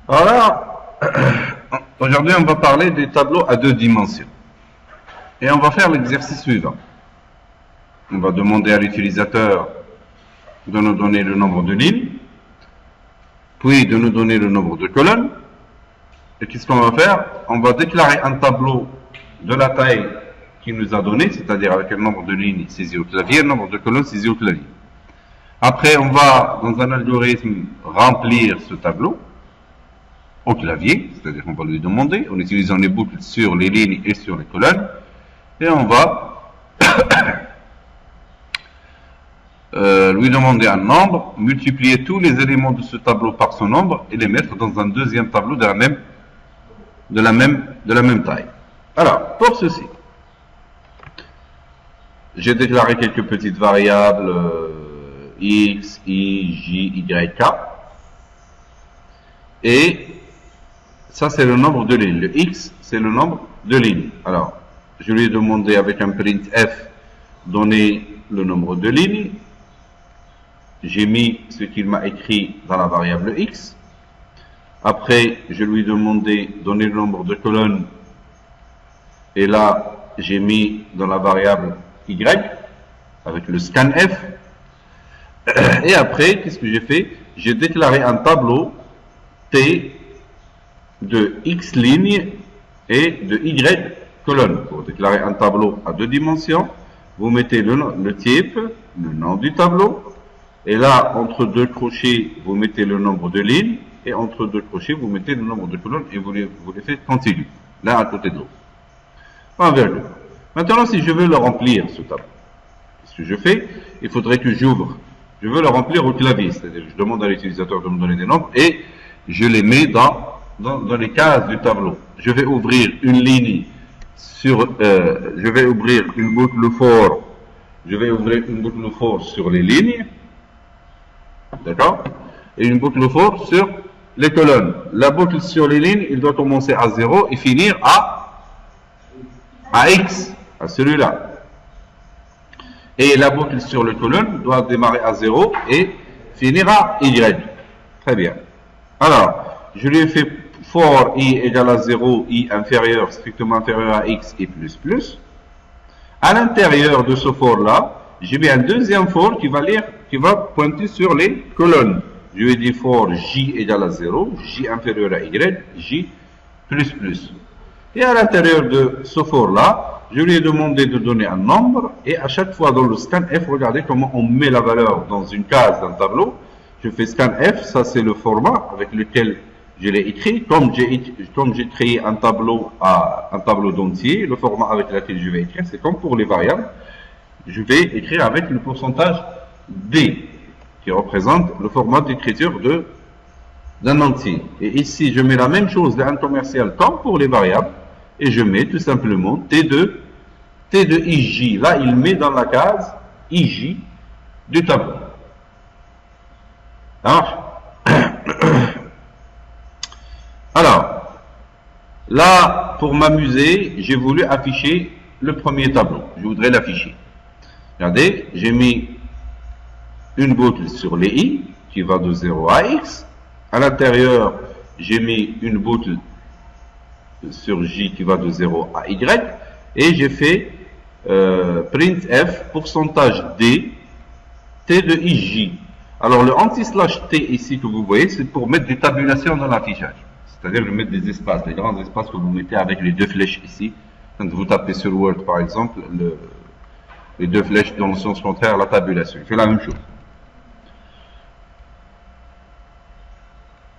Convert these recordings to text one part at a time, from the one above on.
Alors, aujourd'hui, on va parler des tableaux à deux dimensions. Et on va faire l'exercice suivant. On va demander à l'utilisateur de nous donner le nombre de lignes, puis de nous donner le nombre de colonnes. Et qu'est-ce qu'on va faire? On va déclarer un tableau de la taille qu'il nous a donné, c'est-à-dire avec le nombre de lignes saisies au clavier et le nombre de colonnes saisies au clavier. Après, on va, dans un algorithme, remplir ce tableau au clavier, c'est-à-dire qu'on va lui demander, en utilisant les boucles sur les lignes et sur les colonnes, et on va lui demander un nombre, multiplier tous les éléments de ce tableau par son nombre et les mettre dans un deuxième tableau de la même taille. Alors, pour ceci, j'ai déclaré quelques petites variables x, y, j, y, k, et ça c'est le nombre de lignes. Le x c'est le nombre de lignes. Alors, je lui ai demandé avec un printf donner le nombre de lignes. J'ai mis ce qu'il m'a écrit dans la variable x. Après, je lui ai demandé donner le nombre de colonnes. Et là, j'ai mis dans la variable y avec le scanf. Et après, qu'est-ce que j'ai fait? J'ai déclaré un tableau T de x lignes et de y colonnes. Pour déclarer un tableau à deux dimensions, vous mettez le type, le nom du tableau, et là, entre deux crochets, vous mettez le nombre de lignes, et entre deux crochets, vous mettez le nombre de colonnes, et vous les faites continu, l'un à côté de l'autre. En virgule. Maintenant, si je veux le remplir, ce tableau, qu'est-ce que je fais? Il faudrait que j'ouvre. Je veux le remplir au clavier, c'est-à-dire je demande à l'utilisateur de me donner des nombres, et je les mets dans les cases du tableau. Je vais ouvrir une ligne je vais ouvrir une boucle for, sur les lignes, d'accord, et une boucle for sur les colonnes. La boucle sur les lignes, il doit commencer à 0 et finir à x, à celui-là. Et la boucle sur les colonnes doit démarrer à 0 et finir à y. Très bien. Alors, je lui ai fait for i égale à 0, i inférieur, strictement inférieur à x et plus plus. À l'intérieur de ce for-là, j'ai mis un deuxième for qui va pointer sur les colonnes. Je lui ai dit for j égale à 0, j inférieur à y, j plus plus. Et à l'intérieur de ce for-là, je lui ai demandé de donner un nombre, et à chaque fois dans le scanf, regardez comment on met la valeur dans une case d'un tableau. Je fais scanf, ça c'est le format avec lequel je l'ai écrit. Comme j'ai créé un tableau d'entier, le format avec lequel je vais écrire, c'est comme pour les variables. Je vais écrire avec le pourcentage D, qui représente le format d'écriture d'un entier. Et ici, je mets la même chose d'un commercial comme pour les variables, et je mets tout simplement T de IJ. Là, il met dans la case IJ du tableau. Ça marche? Alors, là, pour m'amuser, j'ai voulu afficher le premier tableau. Je voudrais l'afficher. Regardez, j'ai mis une boucle sur les i qui va de 0 à x. À l'intérieur, j'ai mis une boucle sur j qui va de 0 à y. Et j'ai fait printf pourcentage d t de ij. Alors le anti-t ici que vous voyez, c'est pour mettre des tabulations dans l'affichage. C'est-à-dire de mettre des espaces, les grands espaces que vous mettez avec les deux flèches ici. Quand vous tapez sur Word par exemple, les deux flèches dans le sens contraire, la tabulation. Il fait la même chose.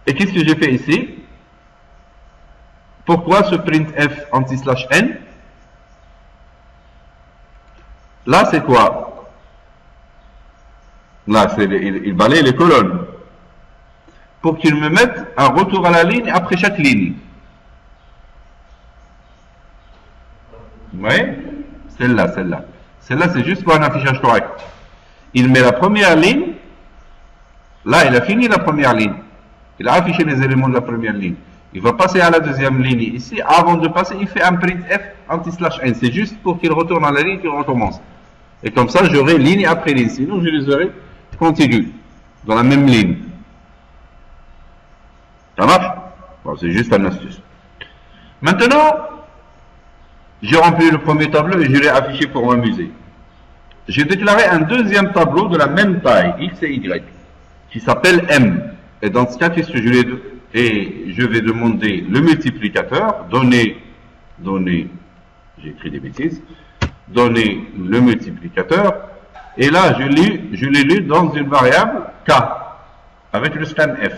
Et qu'est-ce que j'ai fait ici? Pourquoi ce printf anti-n? Là, c'est quoi? Là, il balaye les colonnes. Pour qu'il me mette un retour à la ligne après chaque ligne. Vous voyez? Celle-là. Celle-là, c'est juste pour un affichage correct. Il met la première ligne. Là, il a fini la première ligne. Il a affiché les éléments de la première ligne. Il va passer à la deuxième ligne ici. Avant de passer, il fait un printf anti-n. C'est juste pour qu'il retourne à la ligne, qu'il recommence. Et comme ça, j'aurai ligne après ligne. Sinon, je les aurai continu, dans la même ligne. Ça marche? Alors, c'est juste une astuce. Maintenant, j'ai rempli le premier tableau et je l'ai affiché pour m'amuser. J'ai déclaré un deuxième tableau de la même taille, X et Y, qui s'appelle M. Et dans ce cas, qu'est-ce que je vais demander le multiplicateur, donner, j'ai écrit des bêtises, donner le multiplicateur, et là, je l'ai lu dans une variable K, avec le scan F.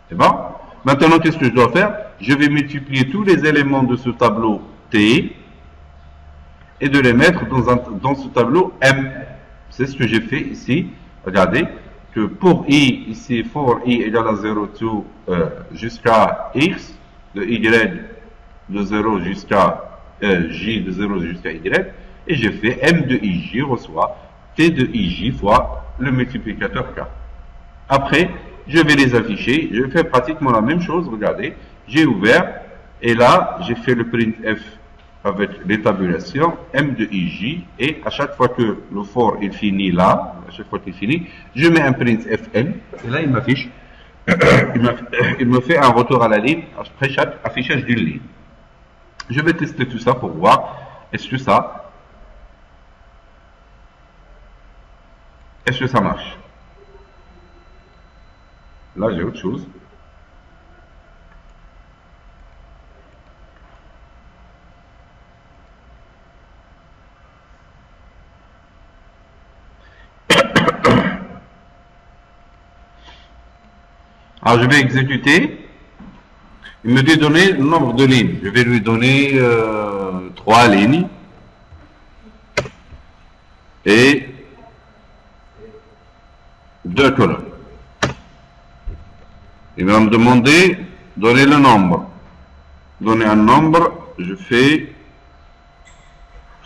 C'est bon? Maintenant, qu'est-ce que je dois faire? Je vais multiplier tous les éléments de ce tableau T, et de les mettre dans ce tableau M. C'est ce que j'ai fait ici. Regardez que pour I, ici, for I égale à 0 to jusqu'à X, de Y de 0 jusqu'à J de 0 jusqu'à Y, et j'ai fait M de IJ reçoit T de IJ fois le multiplicateur K. Après, je vais les afficher. Je fais pratiquement la même chose. Regardez, j'ai ouvert, et là, j'ai fait le printf avec les tabulations M de IJ, et à chaque fois que le for est fini là, à chaque fois qu'il finit, je mets un printf N, et là il m'affiche, il me fait un retour à la ligne après chaque affichage d'une ligne. Je vais tester tout ça pour voir est-ce que ça marche. Là j'ai autre chose. Alors, je vais exécuter. Il me dit donner le nombre de lignes. Je vais lui donner 3 lignes. Et 2 colonnes. Il va me demander donner le nombre. Donner un nombre, je fais...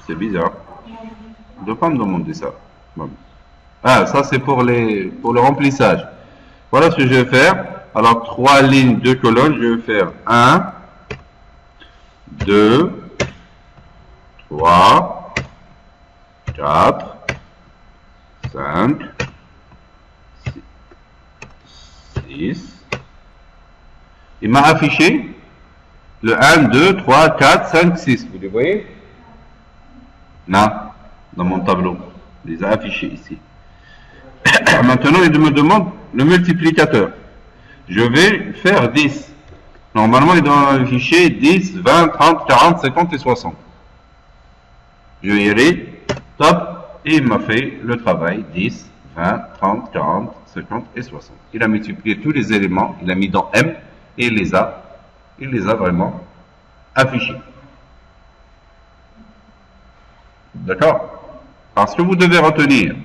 C'est bizarre. Il ne doit pas me demander ça. Bon. Ah, ça c'est pour le remplissage. Voilà ce que je vais faire. Alors, 3 lignes, 2 colonnes, je vais faire 1, 2, 3, 4, 5, 6. Il m'a affiché le 1, 2, 3, 4, 5, 6. Vous les voyez? Non, dans mon tableau. Il les a affichés ici. Maintenant, il me demande le multiplicateur. Je vais faire 10. Normalement, il doit afficher 10, 20, 30, 40, 50 et 60. Je vais y aller, top, et il m'a fait le travail 10, 20, 30, 40, 50 et 60. Il a multiplié tous les éléments, il a mis dans M et il les a vraiment affichés. D'accord? Alors, ce que vous devez retenir,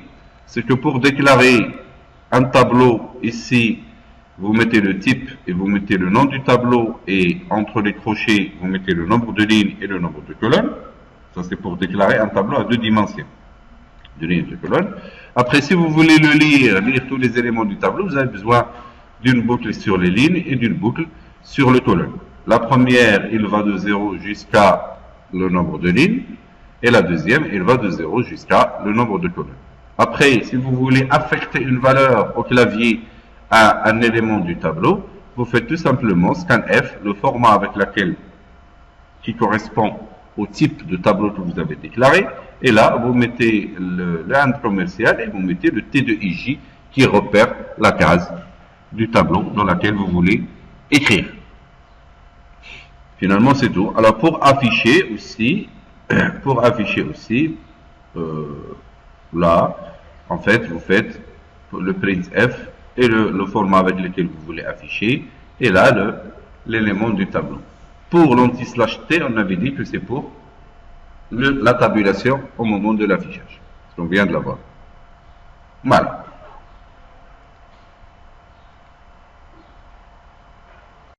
c'est que pour déclarer un tableau ici, vous mettez le type et vous mettez le nom du tableau, et entre les crochets, vous mettez le nombre de lignes et le nombre de colonnes. Ça, c'est pour déclarer un tableau à 2 dimensions, de lignes et de colonnes. Après, si vous voulez le lire tous les éléments du tableau, vous avez besoin d'une boucle sur les lignes et d'une boucle sur les colonnes. La première, il va de 0 jusqu'à le nombre de lignes, et la deuxième, il va de 0 jusqu'à le nombre de colonnes. Après, si vous voulez affecter une valeur au clavier à un élément du tableau, vous faites tout simplement scanf, le format avec lequel qui correspond au type de tableau que vous avez déclaré, et là, vous mettez le hand commercial et vous mettez le T de IJ qui repère la case du tableau dans laquelle vous voulez écrire. Finalement, c'est tout. Alors, pour afficher aussi, là, en fait, vous faites le printf et le format avec lequel vous voulez afficher, et là, l'élément du tableau. Pour l'anti-slash-t, on avait dit que c'est pour la tabulation au moment de l'affichage. On vient de l'avoir. Voilà.